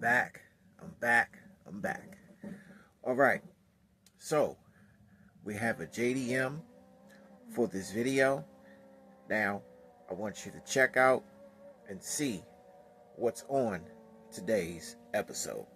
back. I'm back. I'm back. All right. So we have a JDM for this video. Now, I want you to check out and see what's on today's episode.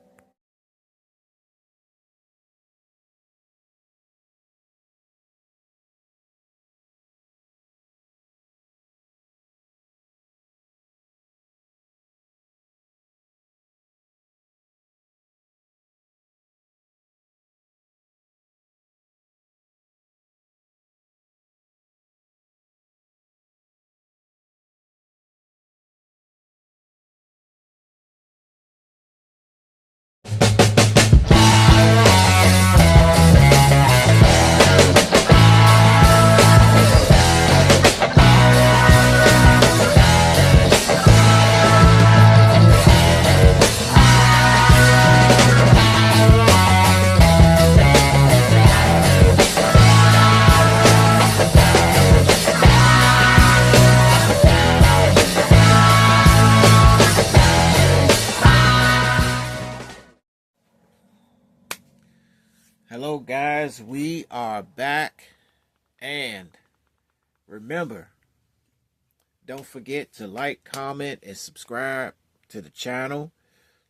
Hello, guys. We are back. And remember, don't forget to like, comment, and subscribe to the channel.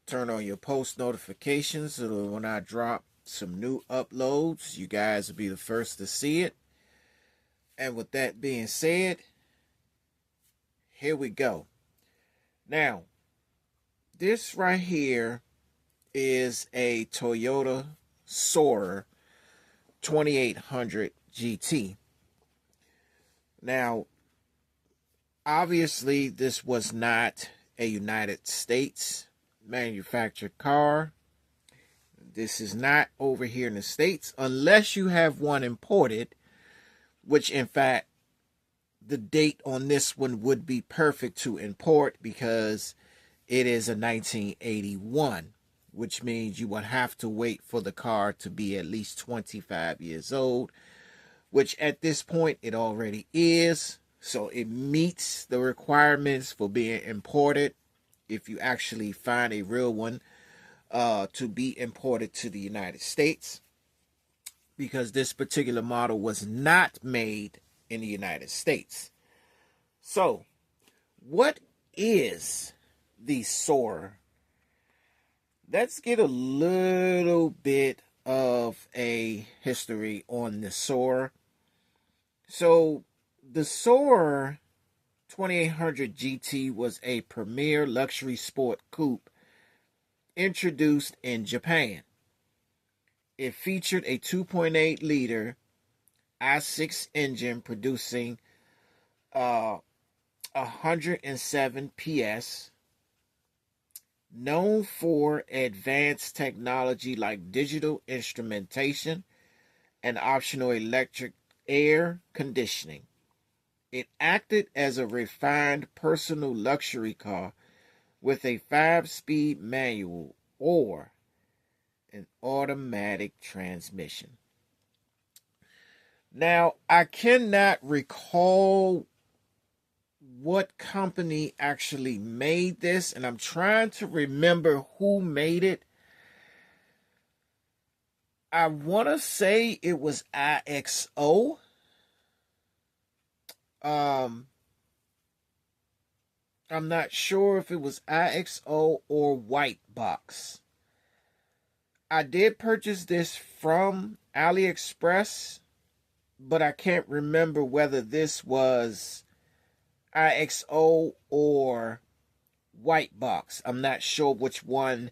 Turn on your post notifications so that when I drop some new uploads, you guys will be the first to see it. And with that being said, here we go. Now, this right here is a Toyota Soarer 2800 GT. Now, obviously, this was not a United States manufactured car. This is not over here in the States unless you have one imported, which in fact, the date on this one would be perfect to import because it is a 1981, which means you would have to wait for the car to be at least 25 years old, which at this point it already is. So it meets the requirements for being imported if you actually find a real one to be imported to the United States, because this particular model was not made in the United States. So, what is the Soarer? Let's get a little bit of a history on the Soarer. So, the Soarer 2800 GT was a premier luxury sport coupe introduced in Japan. It featured a 2.8 liter I6 engine producing 107 PS, known for advanced technology like digital instrumentation and optional electric air conditioning. It acted as a refined personal luxury car with a 5-speed manual or an automatic transmission. Now, I cannot recall what company actually made this, and I'm trying to remember who made it. I want to say it was IXO. I'm not sure if it was IXO or White Box. I did purchase this from AliExpress, but I can't remember whether this was IXO or White Box. I'm not sure which one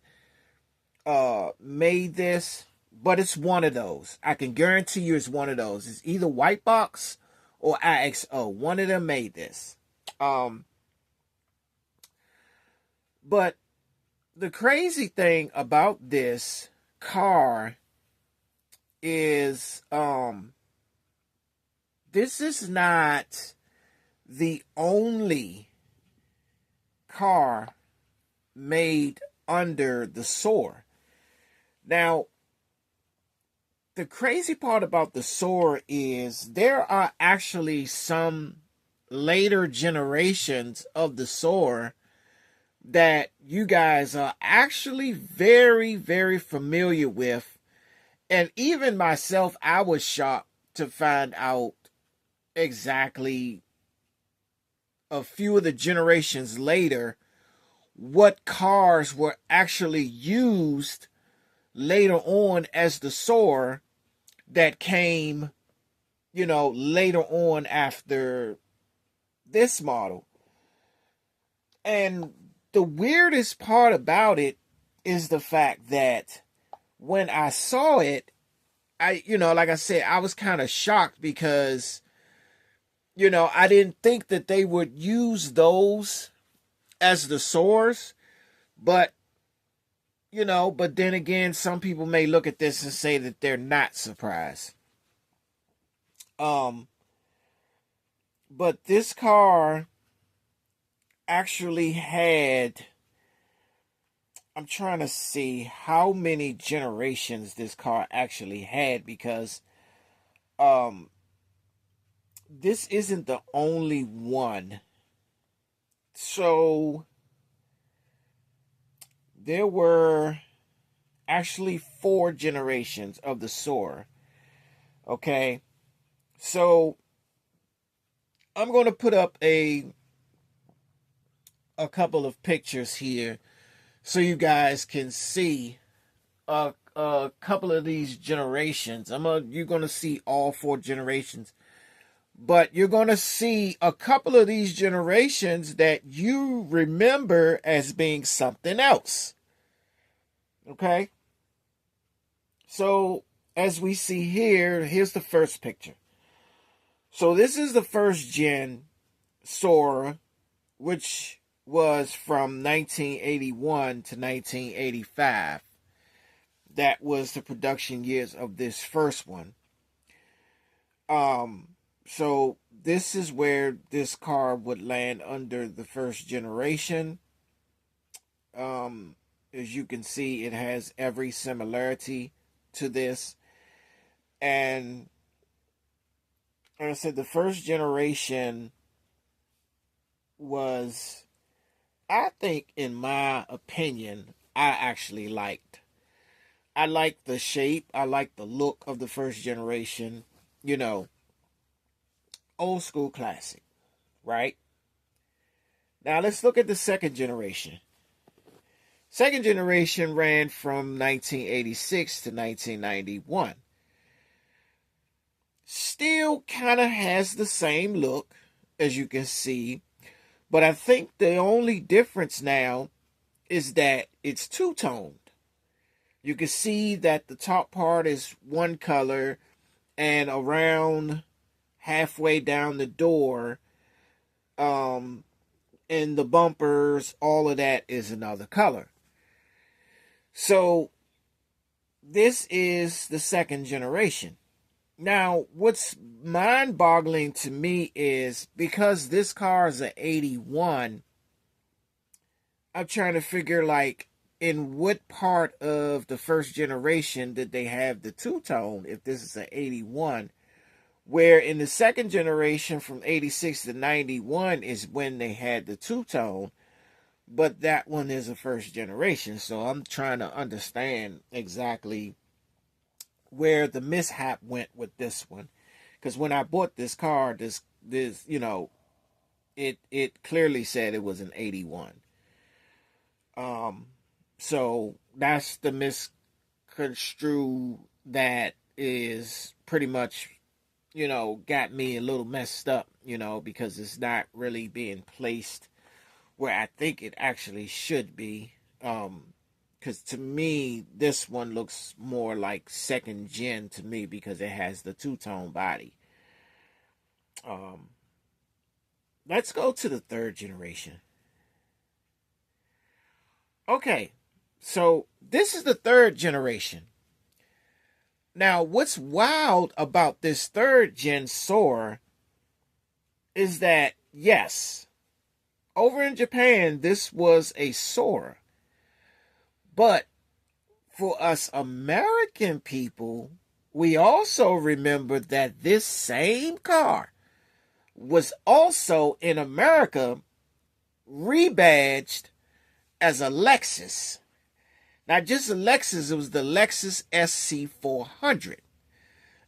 made this, but it's one of those. I can guarantee you it's one of those. It's either White Box or IXO. One of them made this. But the crazy thing about this car is this is not the only car made under the Soarer. Now, the crazy part about the Soarer is there are actually some later generations of the Soarer, that you guys are actually very, very familiar with. And even myself, I was shocked to find out exactly a few of the generations later what cars were actually used later on as the Soarer that came, later on after this model. And the weirdest part about it is the fact that when I saw it, like I said, I was kind of shocked because, I didn't think that they would use those as the Soarers, but, but then again, some people may look at this and say that they're not surprised. But this car actually had, I'm trying to see how many generations this car actually had, because this isn't the only one. So there were actually 4 generations of the Soarer. Okay, so I'm going to put up a couple of pictures here so you guys can see a couple of these generations. You're going to see all 4 generations, but you're going to see a couple of these generations that you remember as being something else. Okay, so as we see here, here's the first picture. So this is the first gen Soarer, which was from 1981 to 1985. That was the production years of this first one. So this is where this car would land under the first generation. As you can see, it has every similarity to this. And like I said, the first generation was, I think, in my opinion, I actually liked. I like the shape. I like the look of the first generation. Old school classic, right? Now let's look at the second generation. Second generation ran from 1986 to 1991. Still kind of has the same look, as you can see, but I think the only difference now is that it's two-toned. You can see that the top part is one color, and around halfway down the door, and the bumpers, all of that is another color. So this is the second generation. Now, what's mind-boggling to me is, because this car is an 81, I'm trying to figure, like, in what part of the first generation did they have the two-tone, if this is an 81, where in the second generation from 86 to 91 is when they had the two-tone, but that one is a first generation. So I'm trying to understand exactly where the mishap went with this one, because when I bought this car, this it clearly said it was an 81. So that's the misconstrue that is pretty much, got me a little messed up, because it's not really being placed where I think it actually should be. Because to me, this one looks more like second gen to me, because it has the two-tone body. Let's go to the third generation. Okay, so this is the third generation. Now, what's wild about this third gen Soarer is that, yes, over in Japan, this was a Soarer. But for us American people, we also remember that this same car was also in America rebadged as a Lexus. Not just a Lexus, it was the Lexus SC400.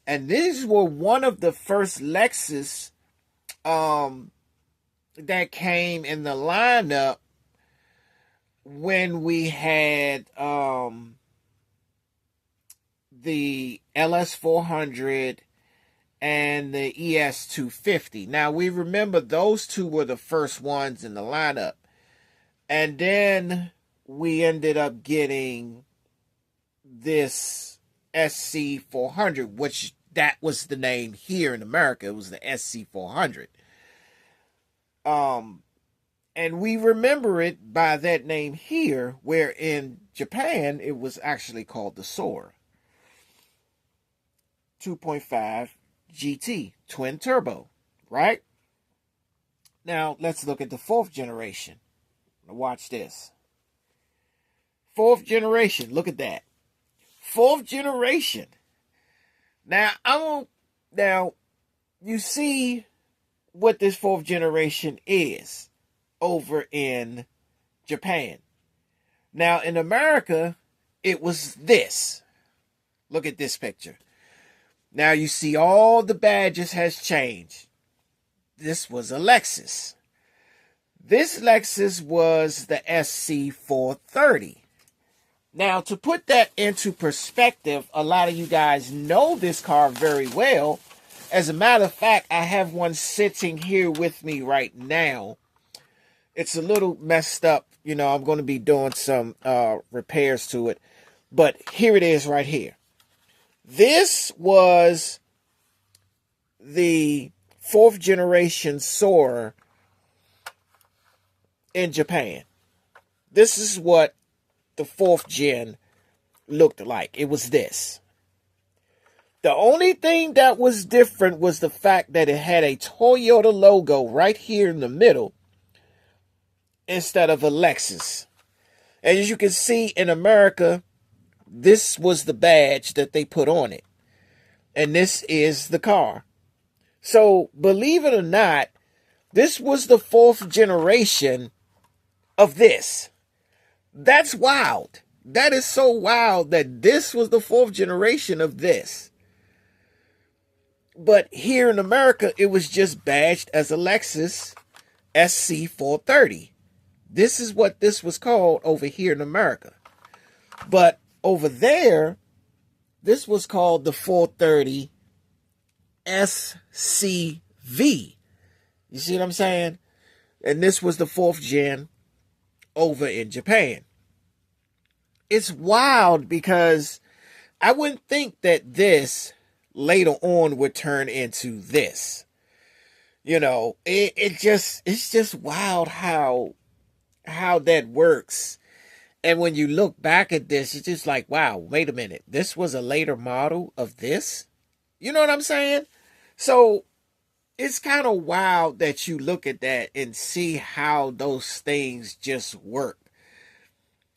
And these were one of the first Lexus that came in the lineup when we had the LS400 and the ES250. Now, we remember those two were the first ones in the lineup. And then we ended up getting this SC400, which that was the name here in America. It was the SC400. And we remember it by that name here, where in Japan, it was actually called the Soarer. 2.5 GT, twin turbo, right? Now, let's look at the fourth generation. Watch this. Fourth generation, look at that. Fourth generation. Now, you see what this fourth generation is over in Japan. Now, in America, it was this. Look at this picture. Now, you see all the badges has changed. This was a Lexus. This Lexus was the SC430. Now, to put that into perspective, a lot of you guys know this car very well. As a matter of fact, I have one sitting here with me right now. It's a little messed up. You know, I'm going to be doing some repairs to it. But here it is right here. This was the fourth generation Soarer in Japan. This is what the fourth gen looked like. It was this. The only thing that was different was the fact that it had a Toyota logo right here in the middle instead of a Lexus. As you can see in America, this was the badge that they put on it. And this is the car. So, believe it or not, this was the fourth generation of this. That's wild. That is so wild that this was the fourth generation of this. But here in America, it was just badged as a Lexus SC430. This is what this was called over here in America. But over there, this was called the 430 SCV. You see what I'm saying? And this was the fourth gen over in Japan. It's wild because I wouldn't think that this later on would turn into this. You know, it's just wild how that works. And when you look back at this, it's just like, wow, wait a minute. This was a later model of this? You know what I'm saying? So it's kind of wild that you look at that and see how those things just work.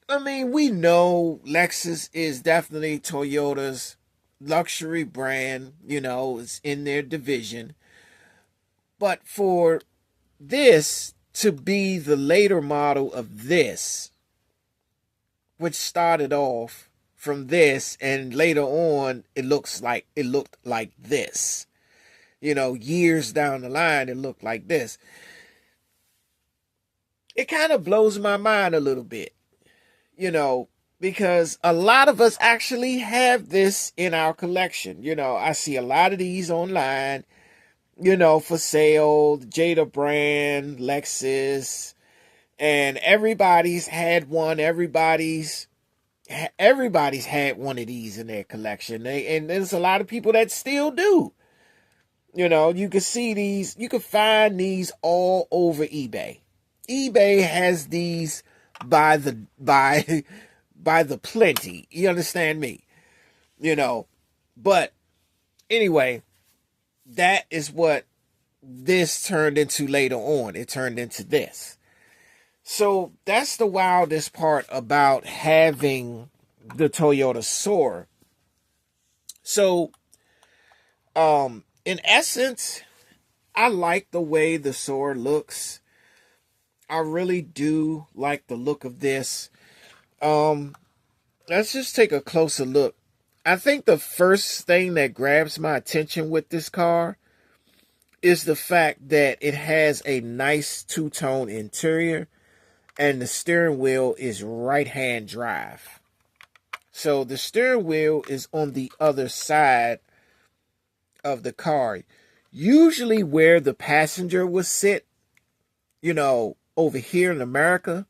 I mean, we know Lexus is definitely Toyota's luxury brand. You know, it's in their division. But for this to be the later model of this, which started off from this, and later on it looked like this. You know, years down the line, it looked like this. It kind of blows my mind a little bit, you know, because a lot of us actually have this in our collection. You know, I see a lot of these online, you know, for sale, the Jada brand, Lexus, and everybody's had one. Everybody's had one of these in their collection. And there's a lot of people that still do. You know, you can see these, you can find these all over eBay. eBay has these by the plenty. You understand me? You know, but anyway, that is what this turned into later on. It turned into this. So that's the wildest part about having the Toyota Soarer. So, in essence, I like the way the Soarer looks. I really do like the look of this. Let's just take a closer look. I think the first thing that grabs my attention with this car is the fact that it has a nice two-tone interior and the steering wheel is right-hand drive. So the steering wheel is on the other side of the car. Usually where the passenger would sit, over here in America,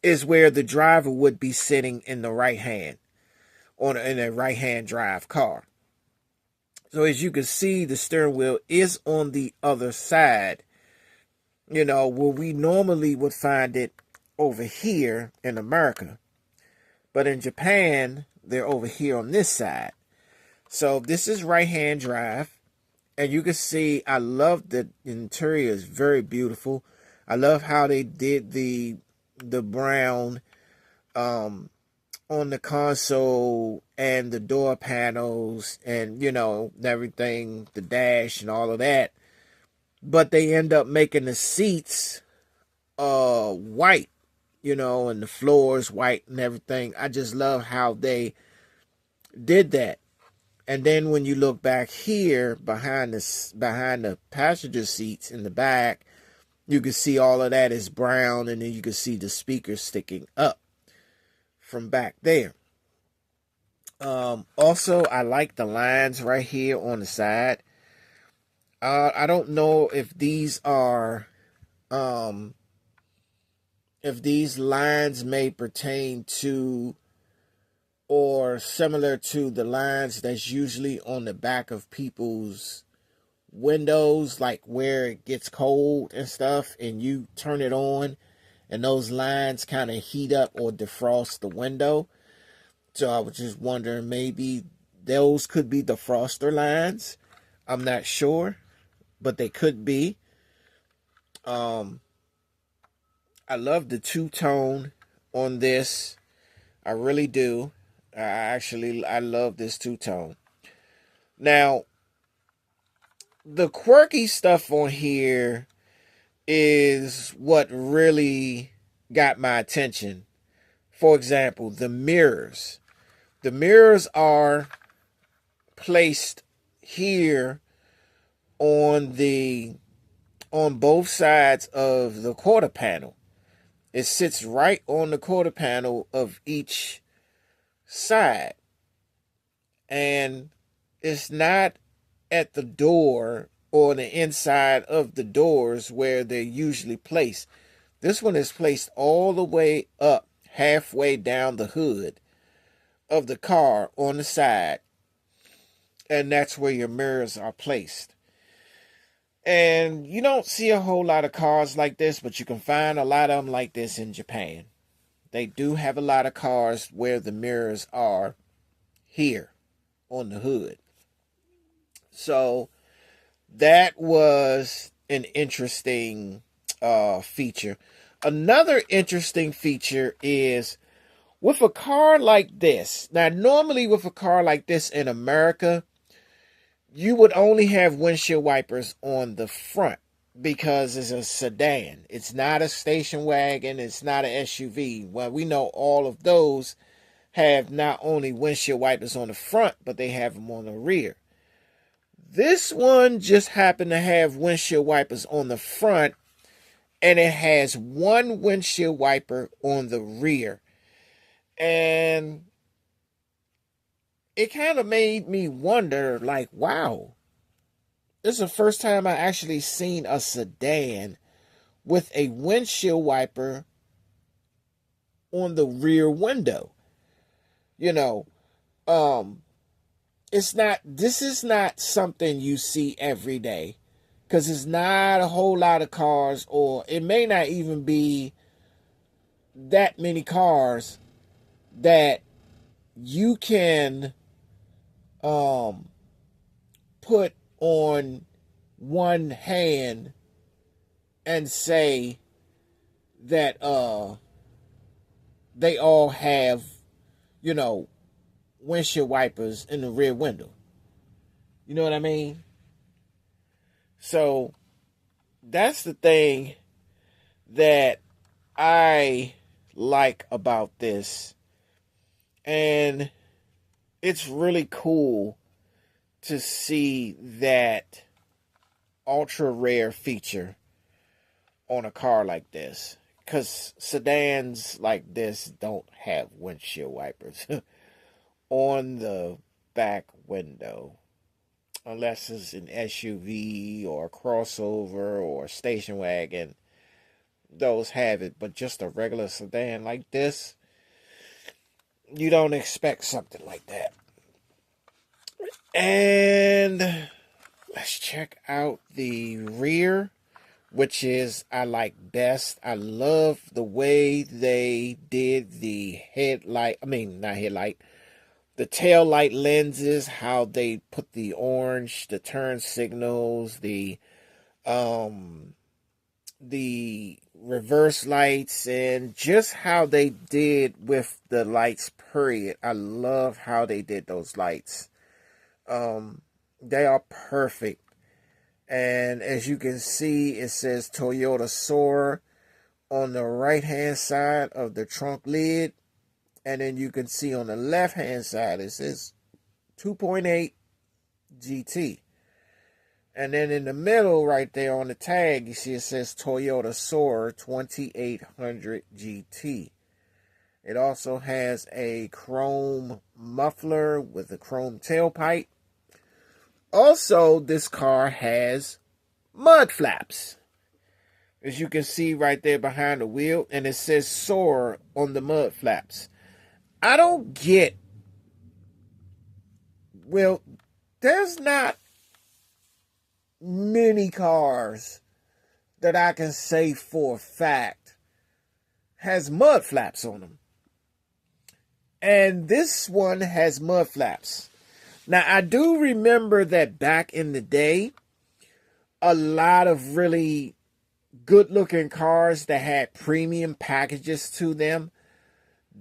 is where the driver would be sitting in the right hand, in a right-hand drive car. So as you can see, the steering wheel is on the other side, where we normally would find it over here in America. But in Japan, they're over here on this side. So this is right-hand drive. And you can see, I love the interior. It's very beautiful. I love how they did the brown on the console and the door panels and, everything, the dash and all of that. But they end up making the seats white, and the floors white and everything. I just love how they did that. And then when you look back here behind the passenger seats in the back, you can see all of that is brown, and then you can see the speakers sticking up from back there. Also, I like the lines right here on the side. I don't know if these are, if these lines may pertain to or similar to the lines that's usually on the back of people's windows, like where it gets cold and stuff, and you turn it on, and those lines kind of heat up or defrost the window. So I was just wondering, maybe those could be defroster lines. I'm not sure, but they could be. I love the two-tone on this. I really do. I love this two-tone. Now, the quirky stuff on here is what really got my attention. For example, the mirrors. The mirrors are placed here on both sides of the quarter panel. It sits right on the quarter panel of each side, and it's not at the door or the inside of the doors where they're usually placed. This one is placed all the way up, halfway down the hood of the car on the side, and that's where your mirrors are placed. And you don't see a whole lot of cars like this, but you can find a lot of them like this in Japan. They do have a lot of cars where the mirrors are here on the hood. So that was an interesting feature. Another interesting feature is with a car like this. Now, normally with a car like this in America, you would only have windshield wipers on the front because it's a sedan. It's not a station wagon. It's not an SUV. Well, we know all of those have not only windshield wipers on the front, but they have them on the rear. This one just happened to have windshield wipers on the front, and it has one windshield wiper on the rear. And it kind of made me wonder, like, wow, this is the first time I actually seen a sedan with a windshield wiper on the rear window. This is not something you see every day, because it's not a whole lot of cars, or it may not even be that many cars that you can put on one hand and say that they all have, windshield wipers in the rear window. You know what I mean? So that's the thing that I like about this, and it's really cool to see that ultra rare feature on a car like this, because sedans like this don't have windshield wipers on the back window unless it's an SUV or a crossover or a station wagon. Those have it, but just a regular sedan like this, you don't expect something like that. And let's check out the rear, which is I like best. I love the way they did the the tail light lenses, how they put the orange, the turn signals, the reverse lights, and just how they did with the lights, period. I love how they did those lights. They are perfect. And as you can see, it says Toyota Soarer on the right hand side of the trunk lid. And then you can see on the left hand side, it says 2.8 GT. And then in the middle, right there on the tag, you see it says Toyota Soarer 2800 GT. It also has a chrome muffler with a chrome tailpipe. Also, this car has mud flaps, as you can see right there behind the wheel, and it says Soarer on the mud flaps. I don't get, well, there's not many cars that I can say for a fact has mud flaps on them. And this one has mud flaps. Now, I do remember that back in the day, a lot of really good-looking cars that had premium packages to them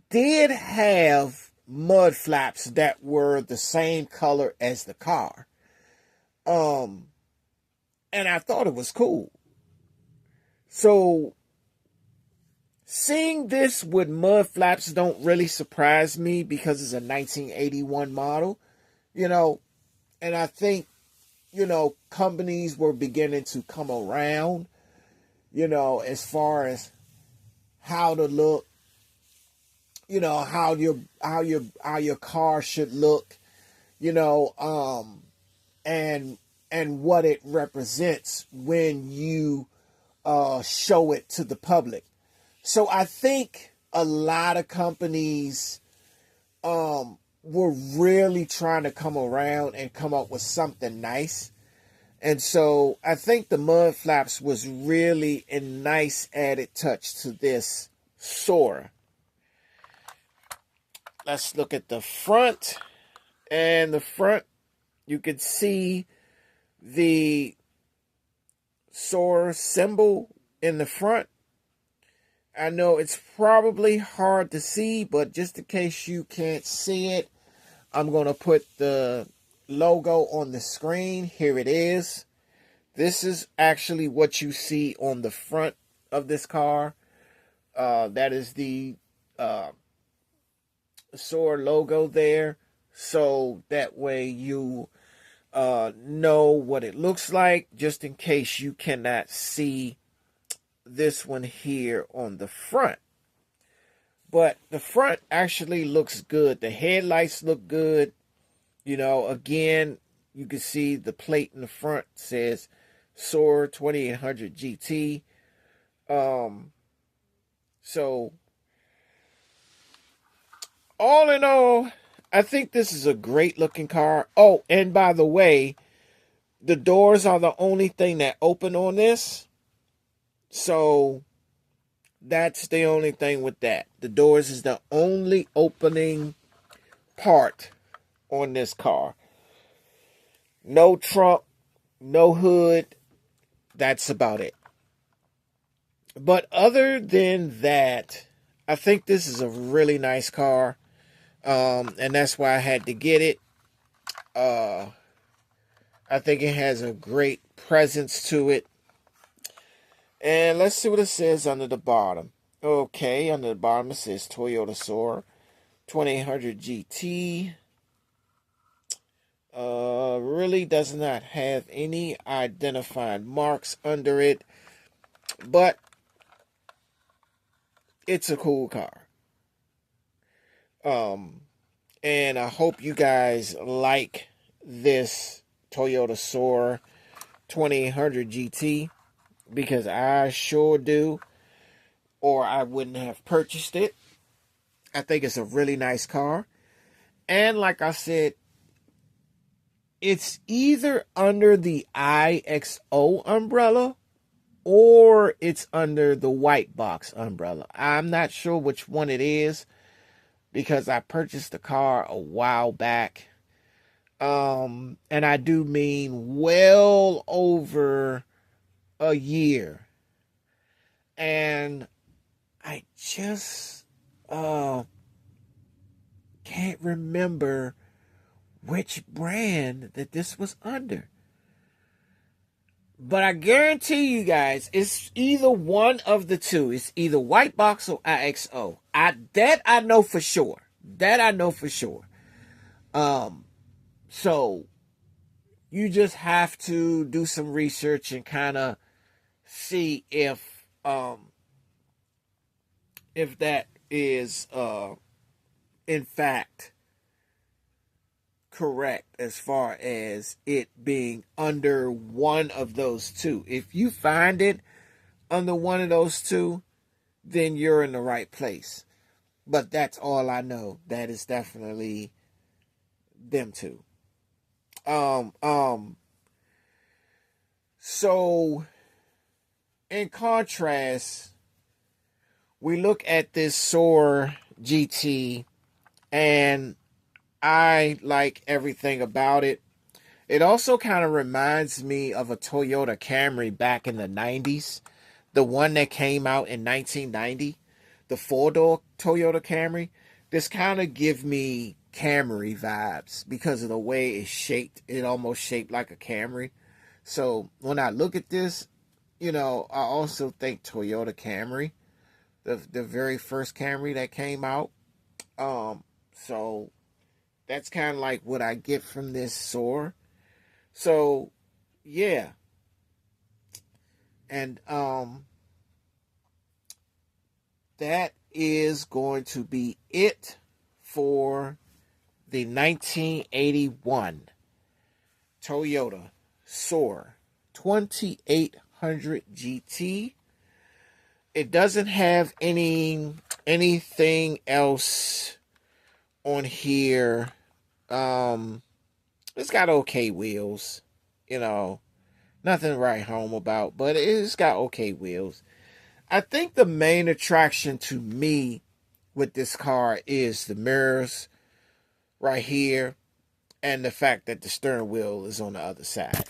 did have mud flaps that were the same color as the car. And I thought it was cool. So, seeing this with mud flaps don't really surprise me because it's a 1981 model. And I think, companies were beginning to come around, as far as how to look, how your car should look, and what it represents when you show it to the public. So I think a lot of companies were really trying to come around and come up with something nice. And so I think the mud flaps was really a nice added touch to this Soarer. Let's look at the front. And the front, you can see the Soarer symbol in the front. I know it's probably hard to see, but just in case you can't see it, I'm going to put the logo on the screen. Here it is. This is actually what you see on the front of this car. That is the Soarer logo there. So that way you know what it looks like, just in case you cannot see this one here on the front. But the front actually looks good. The headlights look good. Again, you can see the plate in the front says Soarer 2800 GT. So all in all, I think this is a great looking car. Oh, and by the way, the doors are the only thing that open on this. So that's the only thing with that. The doors is the only opening part on this car. No trunk, no hood. That's about it. But other than that, I think this is a really nice car. And that's why I had to get it. I think it has a great presence to it. And let's see what it says under the bottom. Okay, under the bottom it says Toyota Soarer 2800 GT. Really does not have any identifying marks under it, but it's a cool car. Um, and I hope you guys like this Toyota Soarer 2800 GT, because I sure do, or I wouldn't have purchased it. I think it's a really nice car. And like I said, it's either under the IXO umbrella or it's under the white box umbrella. I'm not sure which one it is because I purchased the car a while back. And I do mean well over a year. And I just can't remember which brand that this was under. But I guarantee you guys, it's either one of the two. It's either white box or IXO. That I know for sure. That I know for sure. So you just have to do some research and kind of see if that is in fact correct as far as it being under one of those two. If you find it under one of those two, then you're in the right place. But that's all I know. That is definitely them two. So in contrast, we look at this Soarer GT, and I like everything about it. It also kind of reminds me of a Toyota Camry back in the 90s. The one that came out in 1990. The four-door Toyota Camry. This kind of give me Camry vibes because of the way it's shaped. It almost shaped like a Camry. So when I look at this, I also think Toyota Camry. The very first Camry that came out. So that's kind of like what I get from this Soarer. So yeah. And that is going to be it for the 1981 Toyota Soarer 2800 GT. It doesn't have anything else on here. It's got okay wheels, nothing to write home about, but it's got okay wheels. I think the main attraction to me with this car is the mirrors right here and the fact that the steering wheel is on the other side.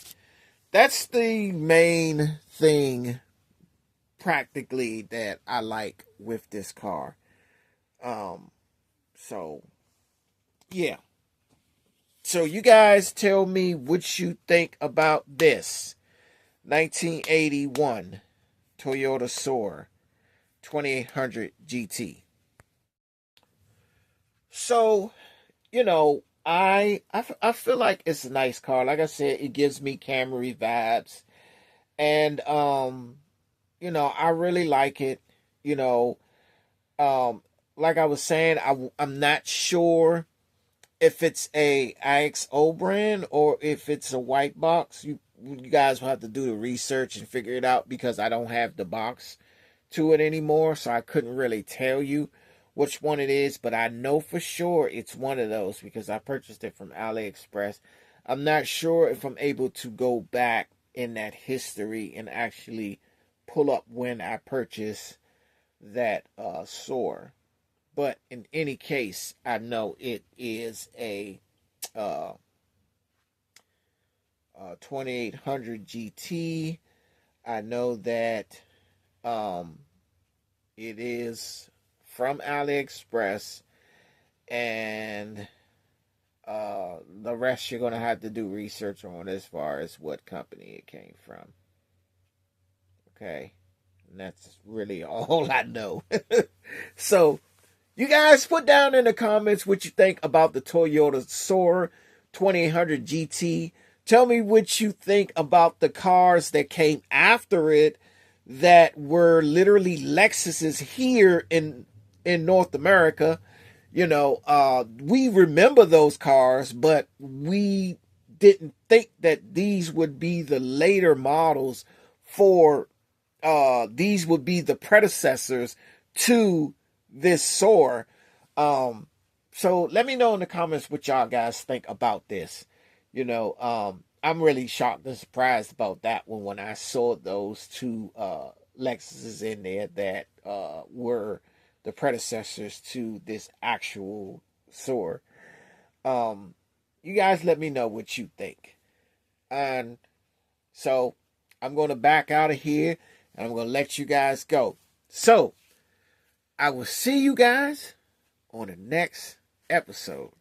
That's the main thing practically that I like with this car. So yeah. So you guys tell me what you think about this 1981 Toyota Soarer 2800 GT. So, I feel like it's a nice car. Like I said, it gives me Camry vibes. And I really like it. You know, like I was saying, I'm not sure if it's a IXO brand or if it's a white box. You guys will have to do the research and figure it out because I don't have the box to it anymore, so I couldn't really tell you which one it is, but I know for sure it's one of those because I purchased it from AliExpress. I'm not sure if I'm able to go back in that history and actually pull up when I purchased that Soarer. But in any case, I know it is a 2800 GT. I know that it is from AliExpress, and the rest you're going to have to do research on as far as what company it came from. Okay. And that's really all I know. So, you guys put down in the comments what you think about the Toyota Soarer 2800 GT. Tell me what you think about the cars that came after it that were literally Lexuses here in North America. You know, we remember those cars, but we didn't think that these would be the later models for these would be the predecessors to this Soarer. So let me know in the comments what y'all guys think about this. You know, I'm really shocked and surprised about that one when I saw those two Lexuses in there that were the predecessors to this actual Soarer. You guys let me know what you think. And so I'm going to back out of here and I'm going to let you guys go. So I will see you guys on the next episode.